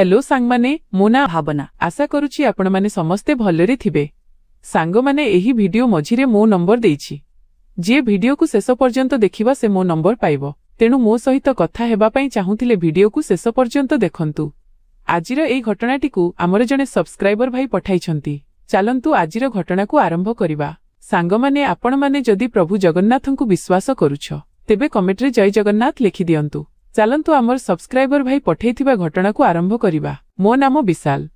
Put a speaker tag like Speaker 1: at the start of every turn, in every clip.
Speaker 1: Hello सांगमाने मो ना भावना आशा करुछि आपण माने समस्ते भलरे थिबे। सांगमाने एही वीडियो मझिरे मो नंबर देइछि जे वीडियो को शेष पर्यंत देखिबा से मो नंबर पाइबो। तेणु मो सहित कथा हेबा पई चाहुथिले वीडियो को शेष पर्यंत देखंतु। आजिर एई घटनाटी को आमर जने सब्सक्राइबर भाई पठाइछंती। चलंतु आजिर घटना को आरंभ करिबा। सांगमाने आपण माने जदि प्रभु जगन्नाथंकु विश्वास करूछ तेबे कमेंट रे जय जगन्नाथ लिखि दियंतु। चलंतु आमर सब्सक्राइबर भाई पठेइथिबा घटना को आरंभ करिबा। मो नाम विशाल।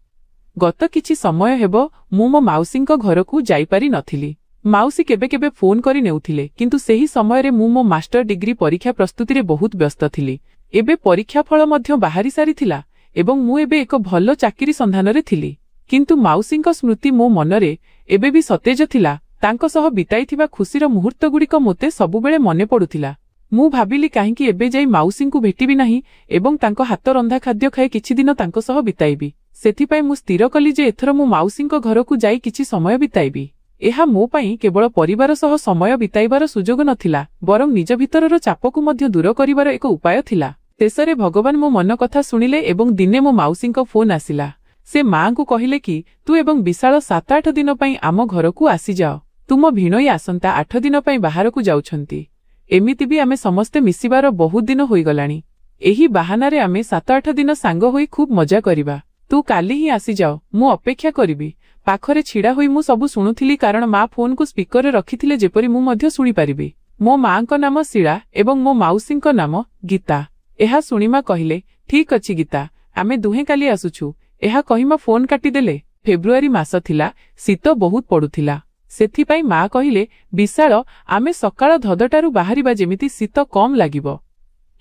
Speaker 1: गत किछि समय हेबो मु मो माउसींको घरकू जाई पारि नथिली। माउसी केबे केबे फोन करि नेउथिले किंतु सेही समय रे मु मो मास्टर डिग्री परीक्षा प्रस्तुति रे बहुत व्यस्त थिली। एबे परीक्षा फल मध्य बाहरी सारिथिला एवं मु एबे एक भलो चाकरी संधान रे थिली। किंतु माउसींको स्मृति मो मनरे एबे भी सतेज थिला। तांको सह बिताइथिबा खुशीर मुहूर्त गुड़िक मोते सबुबेले मने पडुथिला। मु भाबिली काहेकि एबे जाई माउसींकु भेटिबि नाही एवं तांको हाथ रंधा खाद्य खाई किछि दिन तांको सह बिताइबि। सेथिपाई मु स्थिर कली जे एथर मु माउसींको घरकू जाई किछि समय बिताइबि। एहा मो पई केवल परिवार सह समय बिताइबार सुजोग नथिला बरं निज भितरर चापकु मध्य दूर करिवार एक उपाय थिला। शेषरे भगवान मो मन कथा सुनिले एवं दिने मो माउसींको फोन आसिला। से मां को कहिले कि तू एवं विशाल 7-8 दिन पई आम घरकू आसी जाओ। तुम भिणई आसंता 8 दिन पई बाहरकू जाउछंती। एमिति भी आमे समस्ते मिसिबार बहुत दिन होई गलानी। एही बहानारे आमे 7-8 दिन सांग होई खूब मजा करिबा। तू काली ही आसी जाओ, मु अपेक्षा करिबि। पाखरे छिड़ा होई मु सबु सुनुथिली कारण मां फोन को स्पीकर रे रखिथिले जेपरि मु मध्य सुनि पारिबि। मो मां को नाम शीला एवं मो माउसी को नाम गीता। एहा सुनिमा कहिले ठीक अछि गीता, आमे दुहे काली आसुछु। एहा कहिमा फोन काटी देले। फेब्रुआरी मास थिला, शीत बहुत पडुथिला। सेथिपाई मां कहिले विशाल आमे सकाळ धदटारू बाहरिबा जेमिति शीत कम लागिबो।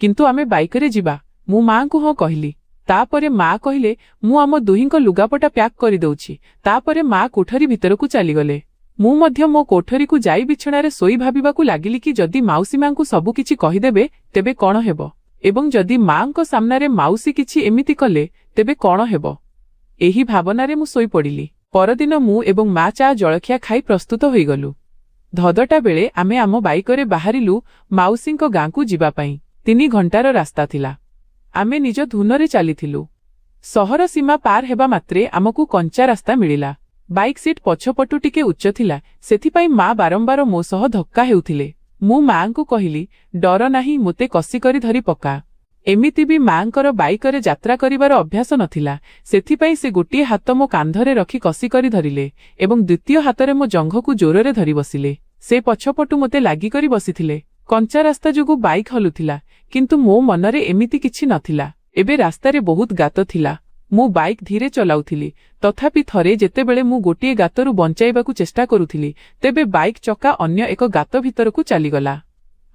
Speaker 1: किंतु आमे बाइक रे जिबा। मु मां को हां कहिली। तापरे मां कहिले मु आम दुहिंको लुगापटा पैक करि दउछि। तापरे मां कोठरी भितरकू चली गले। मु मध्य मो कोठरी को जाई बिछणारे सोई भाबिबाकू लागिली कि जदि माउसी मां को सबु किछि कहि देबे तेबे कोन हेबो एवं जदि मां को सामनारे माउसी किछि एमिति कले तेबे कोन हेबो। एही भावनारे मु सोई पडिली। परदिन मु एवं मां चा जळखिया खाई प्रस्तुत होई गलु। धदटा बेले आमे आम बाइकरे बाहरिलु माउसींको गांकू जिबा पई। 3 घंटार रास्ता थिला। आमे निज धुनरे चलीथिलु। सहर सीमा पार हेबा मात्रे आमकू कंचा रास्ता मिलिला। बाइक सीट पछपटु टिके उच्च थिला, सेथिपाई मां बारंबार मो सह धक्का हेउथिले। मु मां को कहिली डर नाही, मोते कसी करी धरी पका। एमिति भी मांकर बाइकरे यात्रा करिवार अभ्यास नथिला, सेथिपाई से गोटिए हाथ मो कांधरे रखी कसी करी धरिले एवं द्वितीय हाथरे मो जंघकू जोररे धरि बसिले। से पछपटु मोते लागि करी बसिथिले। कंचा रास्ता जोगु बाइक हलुथिला किंतु मो मनरे एमिति किछि नथिला। एबे रास्तारे बहुत गात थिला। मु बाइक धीरे चलाउथिली, तथापि थरे जेतेबेले मु गोटिए गातरु बंचाइबाकू चेष्टा करुथिली तेबे बाइक चक्का अन्य एक गात भितरकू चलीगला।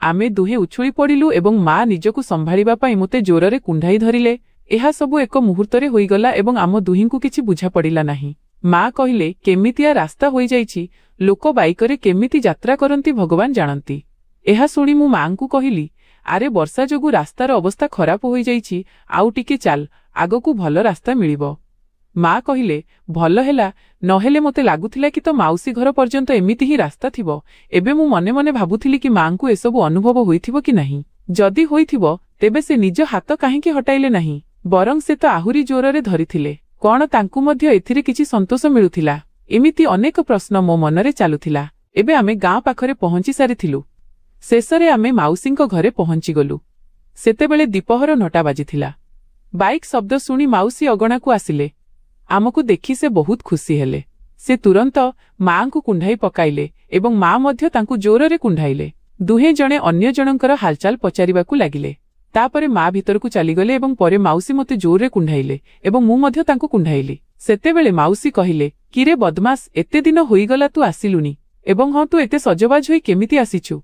Speaker 1: आमे दुहे उछुली पड़िलु एवं मां निजकू संभाळिबा पई मोते जोररे कुंढाई धरिले। एहा सबु एक मुहूर्तरे होईगला एवं आम दुहिंकू किछि बुझा पड़िला नाही। मां कहिले केमितिया रास्ता होई जाईछि, लोक बाइकरे केमिति यात्रा करंती भगवान जानंती। एहा सुनी मु मां को कहिली आरे वर्षा जोगु रास्तार अवस्था खराब होई जाईछि, आउ टिके चाल, आगकू भलो रास्ता मिलिबो। मां कहिले भलो हेला, नहेले मोते लागुथिला कि तो माउसी घर पर्यंत एमिति ही रास्ता थिबो। एबे मु मने मने भाबुथिली कि मां को एसबु अनुभव होइथिबो कि नाही। जदि होइथिबो तेबे से निज हाथ काहेकि हटाइले नाही, बरं से तो आहुरी जोररे धरिथिले। कोन तांकू मध्य एथिरे किछि संतोष मिलुथिला? एमिति अनेक प्रश्न मो मनरे चालुथिला। एबे आमे गां पाखरे पहुंची सारिथिलु। शेषरे आमे माउसींको घरे पहुंची गलु। सेतेबेले दीपहर 9टा बाजिथिला। बाइक शब्द सुनी माउसी अगणा को आसिले। आमको देखि से बहुत खुशी हेले। से तुरंत मां को कुंढाई पकाइले एवं मां मध्य तांकू जोररे कुंढाइले। दुहे जणे अन्य जनकर हालचाल पचारिबाकू लागिले। तापरे मां भितरकू चलीगले एवं परे माउसी मते जोररे कुंढाइले एवं मु मध्य तांकू कुंढाइली। सेतेबेले माउसी कहिले किरे बदमास, एते दिन होईगला तू आसिलुनी एवं हां तू एते सजबाज होई केमिति आसिछु?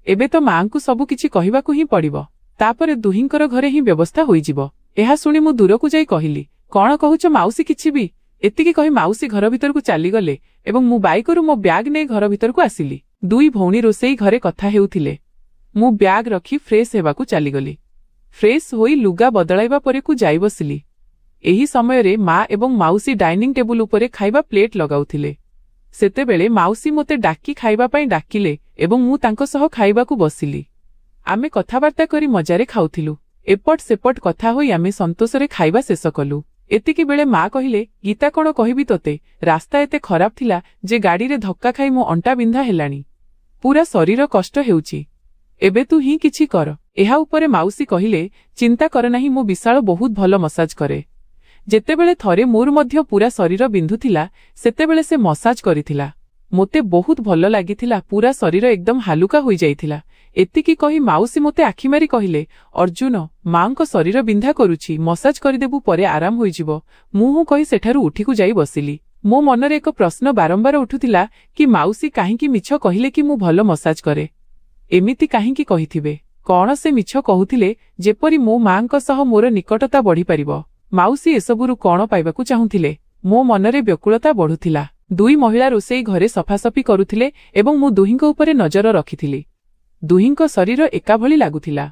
Speaker 1: एबे तो मां को सबु किछि कहिबाकू ही पड़िबो। तापरे दुहिंकर घरे ही व्यवस्था होई जिवो। एहा सुनी मु दूरकू जाई कहिली कोन कहूच माउसी किछि भी? एतिकी कहि माउसी घर भितरकू चली गले एवं मु बाइकरु मो ब्याग नै घर भितरकू आसिली। दुई भौणी रोसेई घरे कथा हेउथिले। मु ब्याग रखी फ्रेश हेबाकू चली गली। फ्रेश होई लुगा बदलाइबा परे को जाई बसिली। एही समय रे मां एवं माउसी डाइनिंग टेबुल उपरे खाइबा प्लेट लगाउथिले। सेतेबेले माउसी मोते डाकी खाइबा पई डाकिले एवं मु तांको सह खाइबाकू बसिली। आमे कथाबार्ता करी मजारे खाउथिलु। एपट सेपट कथा होई आमे संतोषरे खाइबा शेष कलु। ଏତିକି ବେଳେ ମା କହିଲେ, ଗୀତା କଣ କହିବି ତୋତେ, ରାସ୍ତା ଏତେ ଖରାପ ଥିଲା ଯେ ଗାଡ଼ିରେ ଧକ୍କା ଖାଇ ମୋ ଅଣ୍ଟା ବିନ୍ଧା ହେଲାଣି। ପୁରା ଶରୀର କଷ୍ଟ ହେଉଛି। ଏବେ ତୁ ହିଁ କିଛି କର। ଏହା ଉପରେ ମାଉସୀ କହିଲେ, ଚିନ୍ତା କର ନାହିଁ, ମୁଁ ବିଶାଳ ବହୁତ ଭଲ ମସାଜ କରେ। ଯେତେବେଳେ ଥରେ ମୋର ମଧ୍ୟ ପୁରା ଶରୀର ବିନ୍ଧୁଥିଲା ସେତେବେଳେ ସେ ମସାଜ କରିଥିଲା। ମୋତେ ବହୁତ ଭଲ ଲାଗିଥିଲା, ପୁରା ଶରୀର ଏକଦମ ହାଲୁକା ହୋଇଯାଇଥିଲା। ଏତିକି କହି ମାଉସୀ ମୋତେ ଆଖିମାରି କହିଲେ, ଅର୍ଜୁନ, ମାଙ୍କ ଶରୀର ବିନ୍ଧା କରୁଛି, ମସାଜ କରିଦେବୁ, ପରେ ଆରାମ ହୋଇଯିବ। ମୁଁ କହି ସେଠାରୁ ଉଠିକୁ ଯାଇ ବସିଲି। ମୋ ମନରେ ଏକ ପ୍ରଶ୍ନ ବାରମ୍ବାର ଉଠୁଥିଲା କି ମାଉସୀ କାହିଁକି ମିଛ କହିଲେ କି ମୁଁ ଭଲ ମସାଜ କରେ? ଏମିତି କାହିଁକି କହିଥିବେ? କଣ ସେ ମିଛ କହୁଥିଲେ ଯେପରି ମୋ ମାଙ୍କ ସହ ମୋର ନିକଟତା ବଢ଼ିପାରିବ? ମାଉସୀ ଏସବୁରୁ କଣ ପାଇବାକୁ ଚାହୁଁଥିଲେ? ମୋ ମନରେ ବ୍ୟାକୁଳତା ବଢୁଥିଲା। ଦୁଇ ମହିଳା ରୋଷେଇ ଘରେ ସଫାସଫି କରୁଥିଲେ ଏବଂ ମୁଁ ଦୁହିଁଙ୍କ ଉପରେ ନଜର ରଖିଥିଲି। ଦୁହିଁଙ୍କ ଶରୀର ଏକାଭଳି ଲାଗୁଥିଲା।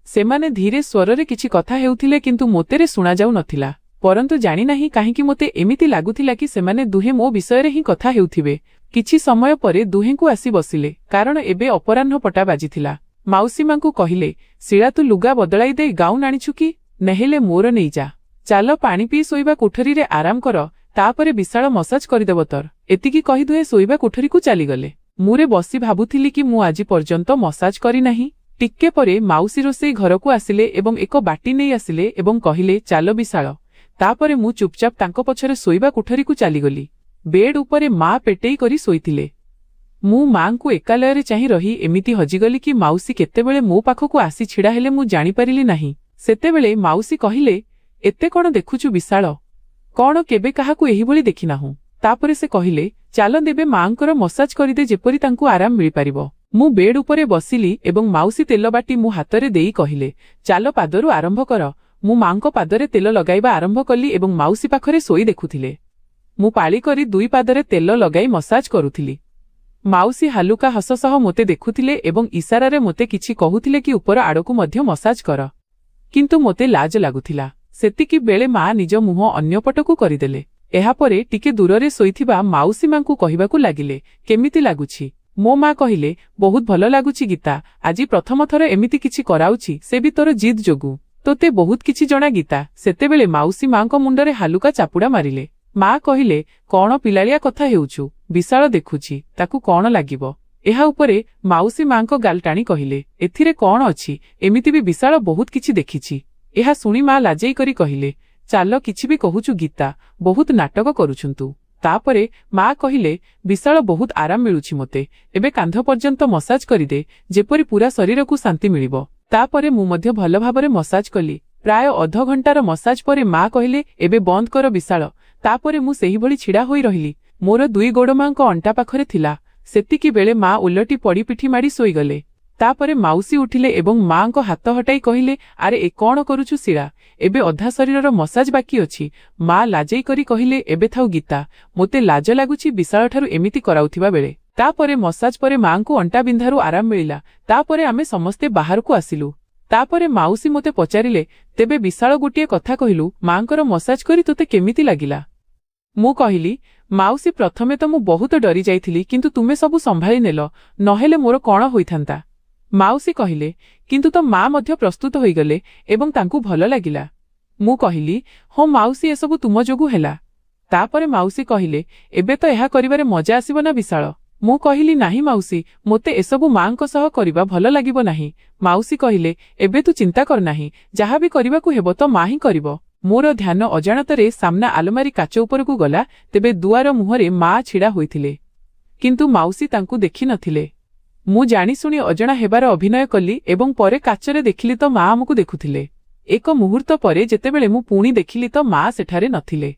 Speaker 1: ସେମାନେ ଧୀରେ ସ୍ୱରରେ କିଛି କଥା ହେଉଥିଲେ କିନ୍ତୁ ମୋତେରେ ଶୁଣାଯାଉ ନଥିଲା। ପରନ୍ତୁ ଜାଣିନାହିଁ କାହିଁକି ମୋତେ ଏମିତି ଲାଗୁଥିଲା କି ସେମାନେ ଦୁହେଁ ମୋ ବିଷୟରେ ହିଁ କଥା ହେଉଥିବେ। କିଛି ସମୟ ପରେ ଦୁହେଁଙ୍କୁ ଆସି ବସିଲେ, କାରଣ ଏବେ ଅପରାହ୍ନ ପଟା ବାଜିଥିଲା। ମାଉସୀମାଙ୍କୁ କହିଲେ, ଶିଳା, ତୁ ଲୁଗା ବଦଳାଇ ଦେଇ ଗାଉନ ଆଣିଛୁ କି? ନେହେଲେ ମୋର ନେଇଯା। ଚାଲ ପାଣି ପିଇ ଶୋଇବା କୋଠରୀରେ ଆରାମ କର, ତାପରେ ବିଶାଳ ମସାଜ କରିଦେବ ତୋର। ଏତିକି କହି ଦୁହେଁ ଶୋଇବା କୋଠରୀକୁ ଚାଲିଗଲେ। ମୁରେ ବସି ଭାବୁଥିଲି କି ମୁଁ ଆଜି ପର୍ଯ୍ୟନ୍ତ ମସାଜ କରିନାହିଁ। ଟିକେ ପରେ ମାଉସୀ ରୋଷେଇ ଘରକୁ ଆସିଲେ ଏବଂ ଏକ ବାଟି ନେଇ ଆସିଲେ ଏବଂ କହିଲେ, ଚାଲ ବିଶାଳ। ତାପରେ ମୁଁ ଚୁପଚାପ ତାଙ୍କ ପଛରେ ଶୋଇବା କୋଠରୀକୁ ଚାଲିଗଲି। ବେଡ୍ ଉପରେ ମା ପେଟେଇ କରି ଶୋଇଥିଲେ। ମୁଁ ମାଙ୍କୁ ଏକାଲୟରେ ଚାହିଁ ରହି ଏମିତି ହଜିଗଲି କି ମାଉସୀ କେତେବେଳେ ମୋ ପାଖକୁ ଆସି ଛିଡ଼ା ହେଲେ ମୁଁ ଜାଣିପାରିଲି ନାହିଁ। ସେତେବେଳେ ମାଉସୀ କହିଲେ, ଏତେ କଣ ଦେଖୁଛୁ ବିଶାଳ? କଣ କେବେ କାହାକୁ ଏହିଭଳି ଦେଖିନାହୁଁ? ତାପରେ ସେ କହିଲେ, ଚାଲ ଦେବେ ମାଙ୍କର ମସାଜ କରିଦେ ଯେପରି ତାଙ୍କୁ ଆରାମ ମିଳିପାରିବ। ମୁଁ ବେଡ୍ ଉପରେ ବସିଲି ଏବଂ ମାଉସୀ ତେଲ ବାଟି ମୋ ହାତରେ ଦେଇ କହିଲେ, ଚାଲ ପାଦରୁ ଆରମ୍ଭ କର। ମୁଁ ମାଙ୍କ ପାଦରେ ତେଲ ଲଗାଇବା ଆରମ୍ଭ କଲି ଏବଂ ମାଉସୀ ପାଖରେ ଶୋଇ ଦେଖୁଥିଲେ। ମୁଁ ପାଳି କରି ଦୁଇ ପାଦରେ ତେଲ ଲଗାଇ ମସାଜ କରୁଥିଲି। ମାଉସୀ ହାଲୁକା ହସ ସହ ମୋତେ ଦେଖୁଥିଲେ ଏବଂ ଇସାରାରେ ମୋତେ କିଛି କହୁଥିଲେ କି ଉପର ଆଡ଼କୁ ମଧ୍ୟ ମସାଜ କର। କିନ୍ତୁ ମୋତେ ଲାଜ ଲାଗୁଥିଲା। ସେତିକି ବେଳେ ମା ନିଜ ମୁହଁ ଅନ୍ୟପଟକୁ କରିଦେଲେ। ଏହାପରେ ଟିକେ ଦୂରରେ ଶୋଇଥିବା ମାଉସୀ ମାଙ୍କୁ କହିବାକୁ ଲାଗିଲେ, କେମିତି ଲାଗୁଛି? ମୋ ମା କହିଲେ, ବହୁତ ଭଲ ଲାଗୁଛି ଗୀତା। ଆଜି ପ୍ରଥମ ଥର ଏମିତି କିଛି କରାଉଛି, ସେ ବି ତୋର ଜିଦ୍ ଯୋଗୁଁ। ତୋତେ ବହୁତ କିଛି ଜଣା ଗୀତା। ସେତେବେଳେ ମାଉସୀ ମାଙ୍କ ମୁଣ୍ଡରେ ହାଲୁକା ଚାପୁଡ଼ା ମାରିଲେ। ମା କହିଲେ, କଣ ପିଲାଳିଆ କଥା ହେଉଛୁ? ବିଶାଳ ଦେଖୁଛି, ତାକୁ କଣ ଲାଗିବ? ଏହା ଉପରେ ମାଉସୀ ମାଙ୍କ ଗାଲ ଟାଣି କହିଲେ, ଏଥିରେ କଣ ଅଛି? ଏମିତି ବି ବିଶାଳ ବହୁତ କିଛି ଦେଖିଛି। ଏହା ଶୁଣି ମା ଲାଜେଇ କରି କହିଲେ, ଚାଲ, କିଛି ବି କହୁଛୁ ଗୀତା, ବହୁତ ନାଟକ କରୁଛନ୍ତୁ। ତାପରେ ମା କହିଲେ, ବିଶାଳ, ବହୁତ ଆରାମ ମିଳୁଛି ମୋତେ। ଏବେ କାନ୍ଧ ପର୍ଯ୍ୟନ୍ତ ମସାଜ କରିଦେ, ଯେପରି ପୁରା ଶରୀରକୁ ଶାନ୍ତି ମିଳିବ। ତାପରେ ମୁଁ ମଧ୍ୟ ଭଲ ଭାବରେ ମସାଜ କଲି। ପ୍ରାୟ ଅଧଘଣ୍ଟାର ମସାଜ ପରେ ମା କହିଲେ, ଏବେ ବନ୍ଦ କର ବିଶାଳ। ତାପରେ ମୁଁ ସେହିଭଳି ଛିଡ଼ା ହୋଇ ରହିଲି। ମୋର ଦୁଇ ଗୋଡ଼ ମାଙ୍କ ଅଣ୍ଟା ପାଖରେ ଥିଲା। ସେତିକି ବେଳେ ମା ଓଲଟି ପଡ଼ି ପିଠି ମାଡ଼ି ଶୋଇଗଲେ। ତାପରେ ମାଉସୀ ଉଠିଲେ ଏବଂ ମାଙ୍କ ହାତ ହଟାଇ କହିଲେ, ଆରେ ଏ କଣ କରୁଛୁ ଶିଳା? ଏବେ ଅଧା ଶରୀରର ମସାଜ ବାକି ଅଛି। ମା ଲାଜେଇ କରି କହିଲେ, ଏବେ ଥାଉ ଗୀତା, ମୋତେ ଲାଜ ଲାଗୁଛି ବିଶାଳଠାରୁ ଏମିତି କରାଉଥିବା ବେଳେ। ତାପରେ ମସାଜ ପରେ ମାଙ୍କୁ ଅଣ୍ଟା ବିନ୍ଧାରୁ ଆରାମ ମିଳିଲା। ତାପରେ ଆମେ ସମସ୍ତେ ବାହାରକୁ ଆସିଲୁ। ତାପରେ ମାଉସୀ ମୋତେ ପଚାରିଲେ, ତେବେ ବିଶାଳ, ଗୋଟିଏ କଥା କହିଲୁ, ମାଙ୍କର ମସାଜ କରି ତୋତେ କେମିତି ଲାଗିଲା? ମୁଁ କହିଲି, ମାଉସୀ, ପ୍ରଥମେ ତ ମୁଁ ବହୁତ ଡରି ଯାଇଥିଲି, କିନ୍ତୁ ତୁମେ ସବୁ ସମ୍ଭାଳି ନେଲ, ନହେଲେ ମୋର କଣ ହୋଇଥାନ୍ତା? ମାଉସୀ କହିଲେ, କିନ୍ତୁ ତ ମା ମଧ୍ୟ ପ୍ରସ୍ତୁତ ହୋଇଗଲେ ଏବଂ ତାଙ୍କୁ ଭଲ ଲାଗିଲା। ମୁଁ କହିଲି, ହଁ ମାଉସୀ, ଏସବୁ ତୁମ ଯୋଗୁଁ ହେଲା। ତାପରେ ମାଉସୀ କହିଲେ, ଏବେ ତ ଏହା କରିବାରେ ମଜା ଆସିବ ନା ବିଶାଳ? ମୁଁ କହିଲି, ନାହିଁ ମାଉସୀ, ମୋତେ ଏସବୁ ମାଙ୍କ ସହ କରିବା ଭଲ ଲାଗିବ ନାହିଁ। ମାଉସୀ କହିଲେ, ଏବେ ତୁ ଚିନ୍ତା କର ନାହିଁ, ଯାହା ବି କରିବାକୁ ହେବ ତ ମା ହିଁ କରିବ। ମୋର ଧ୍ୟାନ ଅଜାଣତରେ ସାମ୍ନା ଆଲମାରୀ କାଚ ଉପରକୁ ଗଲା। ତେବେ ଦୁଆର ମୁହଁରେ ମା ଛିଡ଼ା ହୋଇଥିଲେ, କିନ୍ତୁ ମାଉସୀ ତାଙ୍କୁ ଦେଖିନଥିଲେ। ମୁଁ ଜାଣିଶୁଣି ଅଜଣା ହେବାର ଅଭିନୟ କଲି ଏବଂ ପରେ କାଚରେ ଦେଖିଲି ତ ମା ଆମକୁ ଦେଖୁଥିଲେ। ଏକ ମୁହୂର୍ତ୍ତ ପରେ ଯେତେବେଳେ ମୁଁ ପୁଣି ଦେଖିଲି ତ ମା ସେଠାରେ ନଥିଲେ।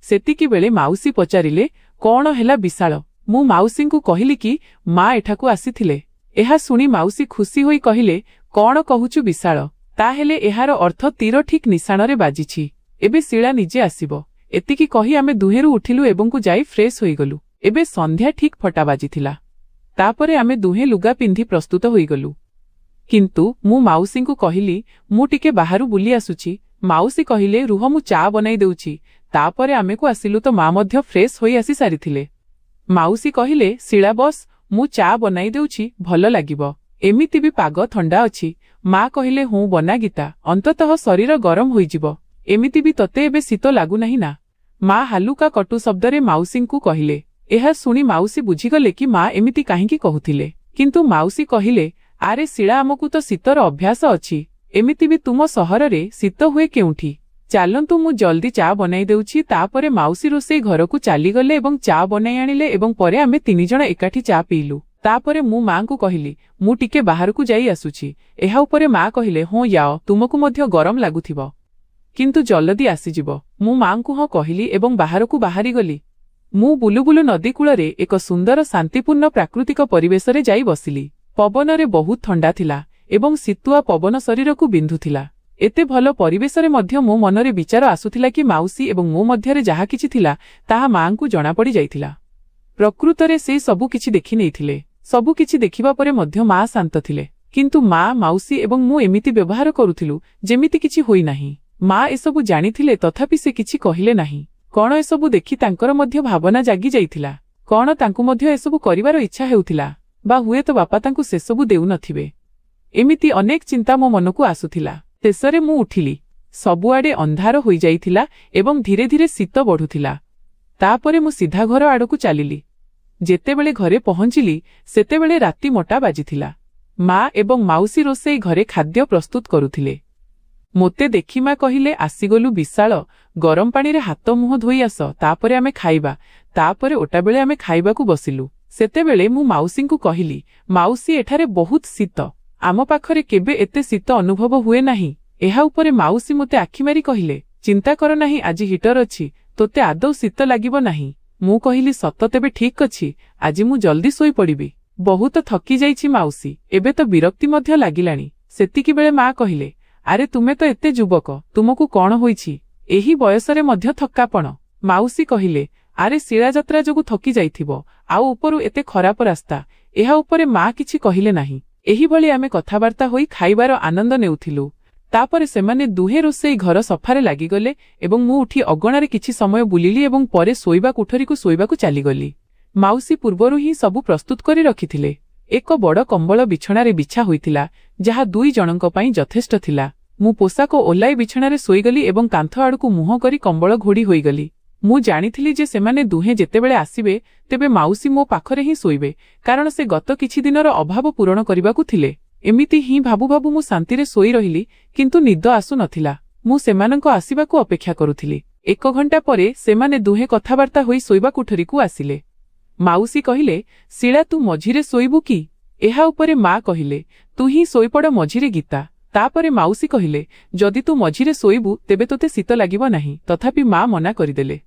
Speaker 1: ସେତିକି ବେଳେ ମାଉସୀ ପଚାରିଲେ, କଣ ହେଲା ବିଶାଳ? ମୁଁ ମାଉସୀଙ୍କୁ କହିଲି କି ମା ଏଠାକୁ ଆସିଥିଲେ। ଏହା ଶୁଣି ମାଉସୀ ଖୁସି ହୋଇ କହିଲେ, କଣ କହୁଛୁ ବିଶାଳ? ତାହେଲେ ଏହାର ଅର୍ଥ ତୀର ଠିକ୍ ନିଶାଣରେ ବାଜିଛି। ଏବେ ଶିଳା ନିଜେ ଆସିବ। ଏତିକି କହି ଆମେ ଦୁହେଁରୁ ଉଠିଲୁ ଏବଂ ଯାଇ ଫ୍ରେଶ ହୋଇଗଲୁ। ଏବେ ସନ୍ଧ୍ୟା ଠିକ୍ 6ଟା ବାଜିଥିଲା। ତାପରେ ଆମେ ଦୁହେଁ ଲୁଗା ପିନ୍ଧି ପ୍ରସ୍ତୁତ ହୋଇଗଲୁ। କିନ୍ତୁ ମୁଁ ମାଉସୀଙ୍କୁ କହିଲି, ମୁଁ ଟିକେ ବାହାରୁ ବୁଲି ଆସୁଛି। ମାଉସୀ କହିଲେ, ରୁହ, ମୁଁ ଚା ବନାଇ ଦେଉଛି। ତାପରେ ଆମେକୁ ଆସିଲୁ ତ ମା ମଧ୍ୟ ଫ୍ରେଶ ହୋଇ ଆସି ସାରିଥିଲେ। ମାଉସୀ କହିଲେ, ଶିଳା ବସ୍, ମୁଁ ଚା ବନାଇ ଦେଉଛି, ଭଲ ଲାଗିବ। ଏମିତି ବି ପାଗ ଥଣ୍ଡା ଅଛି। ମା କହିଲେ, ହଁ ବନା ଗୀତା, ଅନ୍ତତଃ ଶରୀର ଗରମ ହୋଇଯିବ। ଏମିତି ବି ତତେ ଏବେ ଶୀତ ଲାଗୁନାହିଁ ନା? ମା ହାଲୁକା କଟୁ ଶବ୍ଦରେ ମାଉସୀଙ୍କୁ କହିଲେ। ଏହା ଶୁଣି ମାଉସୀ ବୁଝିଗଲେ କି ମା ଏମିତି କାହିଁକି କହୁଥିଲେ। କିନ୍ତୁ ମାଉସୀ କହିଲେ, ଆରେ ଶିଳା, ଆମକୁ ତ ଶୀତର ଅଭ୍ୟାସ ଅଛି। ଏମିତି ବି ତୁମ ସହରରେ ଶୀତ ହୁଏ କେଉଁଠି? ଚାଲନ୍ତୁ, ମୁଁ ଜଲ୍ଦି ଚା ବନାଇ ଦେଉଛି। ତାପରେ ମାଉସୀ ରୋଷେଇ ଘରକୁ ଚାଲିଗଲେ ଏବଂ ଚା ବନାଇ ଆଣିଲେ ଏବଂ ପରେ ଆମେ ତିନିଜଣ ଏକାଠି ଚା ପିଇଲୁ। ତାପରେ ମୁଁ ମାଙ୍କୁ କହିଲି, ମୁଁ ଟିକେ ବାହାରକୁ ଯାଇ ଆସୁଛି। ଏହା ଉପରେ ମା କହିଲେ, ହଁ ଯାଅ, ତୁମକୁ ମଧ୍ୟ ଗରମ ଲାଗୁଥିବ, କିନ୍ତୁ ଜଲଦି ଆସିଯିବ। ମୁଁ ମାଙ୍କୁ ହଁ କହିଲି ଏବଂ ବାହାରକୁ ବାହାରିଗଲି। ମୁଁ ବୁଲୁବୁଲୁ ନଦୀ କୂଳରେ ଏକ ସୁନ୍ଦର ଶାନ୍ତିପୂର୍ଣ୍ଣ ପ୍ରାକୃତିକ ପରିବେଶରେ ଯାଇ ବସିଲି। ପବନରେ ବହୁତ ଥଣ୍ଡା ଥିଲା ଏବଂ ଶୀତୁଆ ପବନ ଶରୀରକୁ ବିନ୍ଧୁଥିଲା। ଏତେ ଭଲ ପରିବେଶରେ ମଧ୍ୟ ମୋ ମନରେ ବିଚାର ଆସୁଥିଲା କି ମାଉସୀ ଏବଂ ମୋ ମଧ୍ୟରେ ଯାହା କିଛି ଥିଲା ତାହା ମାଙ୍କୁ ଜଣାପଡ଼ି ଯାଇଥିଲା। ପ୍ରକୃତରେ ସେ ସବୁ କିଛି ଦେଖି ନେଇଥିଲେ। ସବୁ କିଛି ଦେଖିବା ପରେ ମଧ୍ୟ ମା ଶାନ୍ତ ଥିଲେ। କିନ୍ତୁ ମା, ମାଉସୀ ଏବଂ ମୁଁ ଏମିତି ବ୍ୟବହାର କରୁଥିଲୁ ଯେମିତି କିଛି ହୋଇନାହିଁ। ମା ଏସବୁ ଜାଣିଥିଲେ, ତଥାପି ସେ କିଛି କହିଲେ ନାହିଁ। କଣ ଏସବୁ ଦେଖି ତାଙ୍କର ମଧ୍ୟ ଭାବନା ଜାଗି ଯାଇଥିଲା? କଣ ତାଙ୍କୁ ମଧ୍ୟ ଏସବୁ କରିବାର ଇଚ୍ଛା ହେଉଥିଲା? ବା ହୁଏତ ବାପା ତାଙ୍କୁ ସେସବୁ ଦେଉନଥିବେ? ଏମିତି ଅନେକ ଚିନ୍ତା ମୋ ମନକୁ ଆସୁଥିଲା। ଶେଷରେ ମୁଁ ଉଠିଲି। ସବୁଆଡ଼େ ଅନ୍ଧାର ହୋଇଯାଇଥିଲା ଏବଂ ଧୀରେ ଧୀରେ ଶୀତ ବଢ଼ୁଥିଲା। ତାପରେ ମୁଁ ସିଧା ଘର ଆଡ଼କୁ ଚାଲିଲି। ଯେତେବେଳେ ଘରେ ପହଞ୍ଚିଲି ସେତେବେଳେ ରାତି ମୋଟା ବାଜିଥିଲା। ମା ଏବଂ ମାଉସୀ ରୋଷେଇ ଘରେ ଖାଦ୍ୟ ପ୍ରସ୍ତୁତ କରୁଥିଲେ। ମୋତେ ଦେଖି ମା କହିଲେ, ଆସିଗଲୁ ବିଶାଳ, ଗରମ ପାଣିରେ ହାତ ମୁହଁ ଧୋଇ ଆସ, ତାପରେ ଆମେ ଖାଇବା। ତାପରେ ଓଟାବେଳେ ଆମେ ଖାଇବାକୁ ବସିଲୁ। ସେତେବେଳେ ମୁଁ ମାଉସୀଙ୍କୁ କହିଲି, ମାଉସୀ, ଏଠାରେ ବହୁତ ଶୀତ। ଆମ ପାଖରେ କେବେ ଏତେ ଶୀତ ଅନୁଭବ ହୁଏ ନାହିଁ। ଏହା ଉପରେ ମାଉସୀ ମୋତେ ଆଖିମାରି କହିଲେ, ଚିନ୍ତା କର ନାହିଁ, ଆଜି ହିଟର ଅଛି, ତୋତେ ଆଦୌ ଶୀତ ଲାଗିବ ନାହିଁ। ମୁଁ କହିଲି, ସତ? ତେବେ ଠିକ୍ ଅଛି, ଆଜି ମୁଁ ଜଲ୍ଦି ଶୋଇପଡ଼ିବି। ବହୁତ ଥକି ଯାଇଛି ମାଉସୀ, ଏବେ ତ ବିରକ୍ତି ମଧ୍ୟ ଲାଗିଲାଣି। ସେତିକିବେଳେ ମା କହିଲେ, ଆରେ ତୁମେ ତ ଏତେ ଯୁବକ, ତୁମକୁ କଣ ହୋଇଛି? ଏହି ବୟସରେ ମଧ୍ୟ ଥକ୍କାପଣ? ମାଉସୀ କହିଲେ, ଆରେ ଶିଳାଯାତ୍ରା ଯୋଗୁଁ ଥକି ଯାଇଥିବ, ଆଉ ଉପରୁ ଏତେ ଖରାପ ରାସ୍ତା। ଏହା ଉପରେ ମା କିଛି କହିଲେ ନାହିଁ। ଏହିଭଳି ଆମେ କଥାବାର୍ତ୍ତା ହୋଇ ଖାଇବାର ଆନନ୍ଦ ନେଉଥିଲୁ। ତାପରେ ସେମାନେ ଦୁହେଁ ରୋଷେଇ ଘର ସଫାରେ ଲାଗିଗଲେ ଏବଂ ମୁଁ ଉଠି ଅଗଣାରେ କିଛି ସମୟ ବୁଲିଲି ଏବଂ ପରେ ଶୋଇବା କୋଠରୀକୁ ଶୋଇବାକୁ ଚାଲିଗଲି। ମାଉସୀ ପୂର୍ବରୁ ହିଁ ସବୁ ପ୍ରସ୍ତୁତ କରି ରଖିଥିଲେ। ଏକ ବଡ଼ କମ୍ବଳ ବିଛଣାରେ ବିଛା ହୋଇଥିଲା, ଯାହା 2 ଜଣଙ୍କ ପାଇଁ ଯଥେଷ୍ଟ ଥିଲା। ମୁଁ ପୋଷାକ ଓହ୍ଲାଇ ବିଛଣାରେ ଶୋଇଗଲି ଏବଂ କାନ୍ଥ ଆଡ଼କୁ ମୁହଁ କରି କମ୍ବଳ ଘୋଡ଼ି ହୋଇଗଲି। ମୁଁ ଜାଣିଥିଲି ଯେ ସେମାନେ ଦୁହେଁ ଯେତେବେଳେ ଆସିବେ ତେବେ ମାଉସୀ ମୋ ପାଖରେ ହିଁ ଶୋଇବେ, କାରଣ ସେ ଗତ କିଛି ଦିନର ଅଭାବ ପୂରଣ କରିବାକୁ ଥିଲେ। ଏମିତି ହିଁ ଭାବୁ ଭାବୁ ମୁଁ ଶାନ୍ତିରେ ଶୋଇ ରହିଲି, କିନ୍ତୁ ନିଦ ଆସୁନଥିଲା। ମୁଁ ସେମାନଙ୍କ ଆସିବାକୁ ଅପେକ୍ଷା କରୁଥିଲି। 1 ଘଣ୍ଟା ପରେ ସେମାନେ ଦୁହେଁ କଥାବାର୍ତ୍ତା ହୋଇ ଶୋଇବା କୋଠରୀକୁ ଆସିଲେ। ମାଉସୀ କହିଲେ, ଶିଳା, ତୁ ମଝିରେ ଶୋଇବୁ କି? ଏହା ଉପରେ ମା କହିଲେ, ତୁ ହିଁ ଶୋଇପଡ଼ ମଝିରେ ଗୀତା। ତାପରେ ମାଉସୀ କହିଲେ, ଯଦି ତୁ ମଝିରେ ଶୋଇବୁ ତେବେ ତୋତେ ଶୀତ ଲାଗିବ ନାହିଁ। ତଥାପି ମା ମନା କରିଦେଲେ।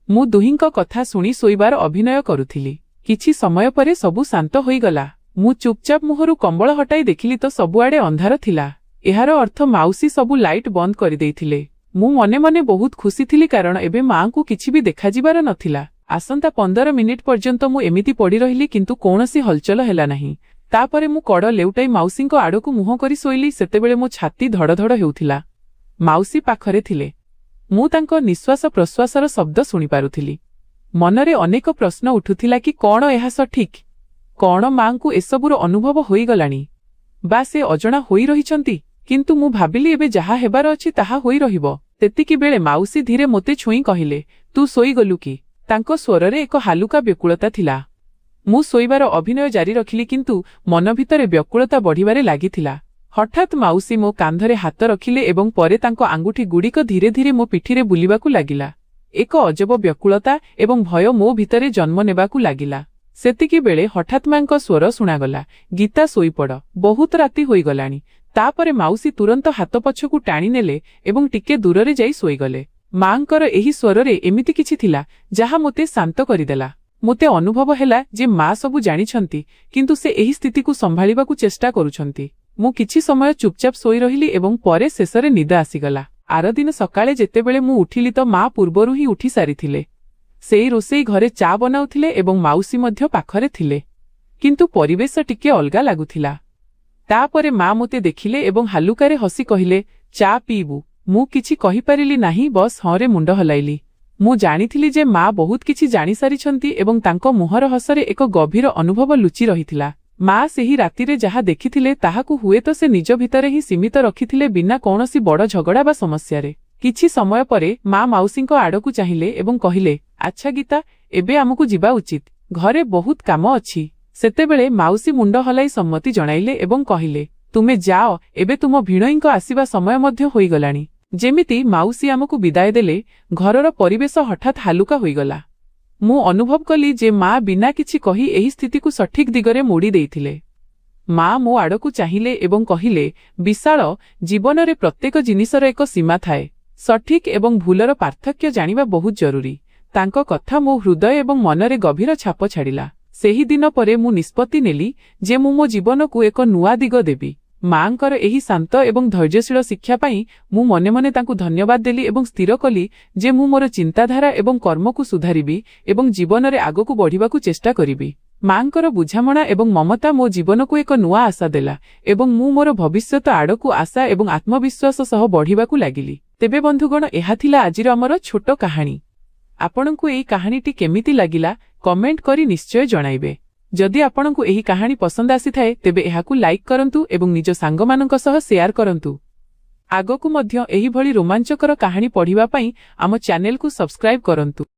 Speaker 1: ମୁଁ ଦୁହିଁଙ୍କ କଥା ଶୁଣି ଶୋଇବାର ଅଭିନୟ କରୁଥିଲି। କିଛି ସମୟ ପରେ ସବୁ ଶାନ୍ତ ହୋଇଗଲା। ମୁଁ ଚୁପଚାପ ମୁହଁରୁ କମ୍ବଳ ହଟାଇ ଦେଖିଲି ତ ସବୁଆଡ଼େ ଅନ୍ଧାର ଥିଲା। ଏହାର ଅର୍ଥ ମାଉସୀ ସବୁ ଲାଇଟ୍ ବନ୍ଦ କରିଦେଇଥିଲେ। ମୁଁ ମନେ ମନେ ବହୁତ ଖୁସି ଥିଲି, କାରଣ ଏବେ ମାଙ୍କୁ କିଛି ବି ଦେଖାଯିବାର ନଥିଲା। ଆସନ୍ତା 15 ମିନିଟ୍ ପର୍ଯ୍ୟନ୍ତ ମୁଁ ଏମିତି ପଡ଼ି ରହିଲି, କିନ୍ତୁ କୌଣସି ହଲଚଲ ହେଲା ନାହିଁ। ତାପରେ ମୁଁ କଡ଼ ଲେଉଟାଇ ମାଉସୀଙ୍କ ଆଡ଼କୁ ମୁହଁ କରି ଶୋଇଲି। ସେତେବେଳେ ମୋ ଛାତି ଧଡ଼ ଧଡ଼ ହେଉଥିଲା। ମାଉସୀ ପାଖରେ ଥିଲେ। ମୁଁ ତାଙ୍କ ନିଶ୍ୱାସ ପ୍ରଶ୍ୱାସର ଶବ୍ଦ ଶୁଣିପାରୁଥିଲି। ମନରେ ଅନେକ ପ୍ରଶ୍ନ ଉଠୁଥିଲା କି କଣ ଏହା ସଠିକ୍? କଣ ମାଙ୍କୁ ଏସବୁର ଅନୁଭବ ହୋଇଗଲାଣି? ବା ସେ ଅଜଣା ହୋଇ ରହିଛନ୍ତି? କିନ୍ତୁ ମୁଁ ଭାବିଲି, ଏବେ ଯାହା ହେବାର ଅଛି ତାହା ହୋଇ ରହିବ। ସେତିକିବେଳେ ମାଉସୀ ଧୀରେ ମୋତେ ଛୁଇଁ କହିଲେ, ତୁ ଶୋଇଗଲୁ କି? ତାଙ୍କ ସ୍ୱରରେ ଏକ ହାଲୁକା ବ୍ୟାକୁଳତା ଥିଲା। ମୁଁ ଶୋଇବାର ଅଭିନୟ ଜାରି ରଖିଲି, କିନ୍ତୁ ମନ ଭିତରେ ବ୍ୟାକୁଳତା ବଢ଼ିବାରେ ଲାଗିଥିଲା। ହଠାତ୍ ମାଉସୀ ମୋ କାନ୍ଧରେ ହାତ ରଖିଲେ ଏବଂ ପରେ ତାଙ୍କ ଆଙ୍ଗୁଠି ଗୁଡ଼ିକ ଧୀରେ ଧୀରେ ମୋ ପିଠିରେ ବୁଲିବାକୁ ଲାଗିଲା। ଏକ ଅଜବ ବ୍ୟାକୁଳତା ଏବଂ ଭୟ ମୋ ଭିତରେ ଜନ୍ମ ନେବାକୁ ଲାଗିଲା। ସେତିକିବେଳେ ହଠାତ୍ ମାଙ୍କ ସ୍ୱର ଶୁଣାଗଲା, ଗୀତା, ଶୋଇପଡ଼, ବହୁତ ରାତି ହୋଇଗଲାଣି। ତାପରେ ମାଉସୀ ତୁରନ୍ତ ହାତ ପଛକୁ ଟାଣିନେଲେ ଏବଂ ଟିକେ ଦୂରରେ ଯାଇ ଶୋଇଗଲେ। ମାଙ୍କର ଏହି ସ୍ୱରରେ ଏମିତି କିଛି ଥିଲା ଯାହା ମୋତେ ଶାନ୍ତ କରିଦେଲା। ମୋତେ ଅନୁଭବ ହେଲା ଯେ ମା ସବୁ ଜାଣିଛନ୍ତି, କିନ୍ତୁ ସେ ଏହି ସ୍ଥିତିକୁ ସମ୍ଭାଳିବାକୁ ଚେଷ୍ଟା କରୁଛନ୍ତି। ମୁଁ କିଛି ସମୟ ଚୁପଚାପ ଶୋଇ ରହିଲି ଏବଂ ପରେ ଶେଷରେ ନିଦ ଆସିଗଲା। ଆରଦିନ ସକାଳେ ଯେତେବେଳେ ମୁଁ ଉଠିଲି ତ ମା ପୂର୍ବରୁ ହିଁ ଉଠି ସାରିଥିଲେ। ସେଇ ରୋଷେଇ ଘରେ ଚା ବନାଉଥିଲେ ଏବଂ ମାଉସୀ ମଧ୍ୟ ପାଖରେ ଥିଲେ, କିନ୍ତୁ ପରିବେଶ ଟିକେ ଅଲଗା ଲାଗୁଥିଲା। ତାପରେ ମା ମୋତେ ଦେଖିଲେ ଏବଂ ହାଲୁକାରେ ହସି କହିଲେ, ଚା ପିଇବୁ? ମୁଁ କିଛି କହିପାରିଲି ନାହିଁ, ବସ୍ ହଁରେ ମୁଣ୍ଡ ହଲାଇଲି। ମୁଁ ଜାଣିଥିଲି ଯେ ମା ବହୁତ କିଛି ଜାଣିସାରିଛନ୍ତି ଏବଂ ତାଙ୍କ ମୁହଁର ହସରେ ଏକ ଗଭୀର ଅନୁଭବ ଲୁଚି ରହିଥିଲା। ମା ସେହି ରାତିରେ ଯାହା ଦେଖିଥିଲେ ତାହାକୁ ହୁଏତ ସେ ନିଜ ଭିତରେ ହିଁ ସୀମିତ ରଖିଥିଲେ, ବିନା କୌଣସି ବଡ଼ ଝଗଡ଼ା ବା ସମସ୍ୟାରେ। କିଛି ସମୟ ପରେ ମା ମାଉସୀଙ୍କ ଆଡ଼କୁ ଚାହିଁଲେ ଏବଂ କହିଲେ, ଆଚ୍ଛା ଗୀତା, ଏବେ ଆମକୁ ଯିବା ଉଚିତ। ଘରେ ବହୁତ କାମ ଅଛି। ସେତେବେଳେ ମାଉସୀ ମୁଣ୍ଡ ହଲାଇ ସମ୍ମତି ଜଣାଇଲେ ଏବଂ କହିଲେ, ତୁମେ ଯାଅ, ଏବେ ତୁମ ଭିଣୋଇଙ୍କ ଆସିବା ସମୟ ମଧ୍ୟ ହୋଇଗଲାଣି। ଯେମିତି ମାଉସୀ ଆମକୁ ବିଦାୟ ଦେଲେ, ଘରର ପରିବେଶ ହଠାତ୍ ହାଲୁକା ହୋଇଗଲା। ମୁଁ ଅନୁଭବ କଲି ଯେ ମା ବିନା କିଛି କହି ଏହି ସ୍ଥିତିକୁ ସଠିକ୍ ଦିଗରେ ମୋଡ଼ି ଦେଇଥିଲେ। ମା ମୋ ଆଡ଼କୁ ଚାହିଁଲେ ଏବଂ କହିଲେ, ବିଶାଳ, ଜୀବନରେ ପ୍ରତ୍ୟେକ ଜିନିଷର ଏକ ସୀମା ଥାଏ। ସଠିକ୍ ଏବଂ ଭୁଲର ପାର୍ଥକ୍ୟ ଜାଣିବା ବହୁତ ଜରୁରୀ। ତାଙ୍କ କଥା ମୋ ହୃଦୟ ଏବଂ ମନରେ ଗଭୀର ଛାପ ଛାଡ଼ିଲା। ସେହି ଦିନ ପରେ ମୁଁ ନିଷ୍ପତ୍ତି ନେଲି ଯେ ମୁଁ ମୋ ଜୀବନକୁ ଏକ ନୂଆ ଦିଗ ଦେବି। ମାଙ୍କର ଏହି ଶାନ୍ତ ଏବଂ ଧୈର୍ଯ୍ୟଶୀଳ ଶିକ୍ଷା ପାଇଁ ମୁଁ ମନେ ମନେ ତାଙ୍କୁ ଧନ୍ୟବାଦ ଦେଲି ଏବଂ ସ୍ଥିର କଲି ଯେ ମୁଁ ମୋର ଚିନ୍ତାଧାରା ଏବଂ କର୍ମକୁ ସୁଧାରିବି ଏବଂ ଜୀବନରେ ଆଗକୁ ବଢ଼ିବାକୁ ଚେଷ୍ଟା କରିବି। ମାଙ୍କର ବୁଝାମଣା ଏବଂ ମମତା ମୋ ଜୀବନକୁ ଏକ ନୂଆ ଆଶା ଦେଲା ଏବଂ ମୁଁ ମୋର ଭବିଷ୍ୟତ ଆଡ଼କୁ ଆଶା ଏବଂ ଆତ୍ମବିଶ୍ୱାସ ସହ ବଢ଼ିବାକୁ ଲାଗିଲି। ତେବେ ବନ୍ଧୁଗଣ, ଏହା ଥିଲା ଆଜିର ଆମର ଛୋଟ କାହାଣୀ। ଆପଣଙ୍କୁ ଏହି କାହାଣୀଟି କେମିତି ଲାଗିଲା କମେଣ୍ଟ କରି ନିଶ୍ଚୟ ଜଣାଇବେ। ଯଦି ଆପଣଙ୍କୁ ଏହି କାହାଣୀ ପସନ୍ଦ ଆସିଥାଏ ତେବେ ଏହାକୁ ଲାଇକ୍ କରନ୍ତୁ ଏବଂ ନିଜ ସାଙ୍ଗମାନଙ୍କ ସହ ସେୟାର କରନ୍ତୁ। ଆଗକୁ ମଧ୍ୟ ଏହିଭଳି ରୋମାଞ୍ଚକର କାହାଣୀ ପଢ଼ିବା ପାଇଁ ଆମ ଚ୍ୟାନେଲକୁ ସବସ୍କ୍ରାଇବ୍ କରନ୍ତୁ।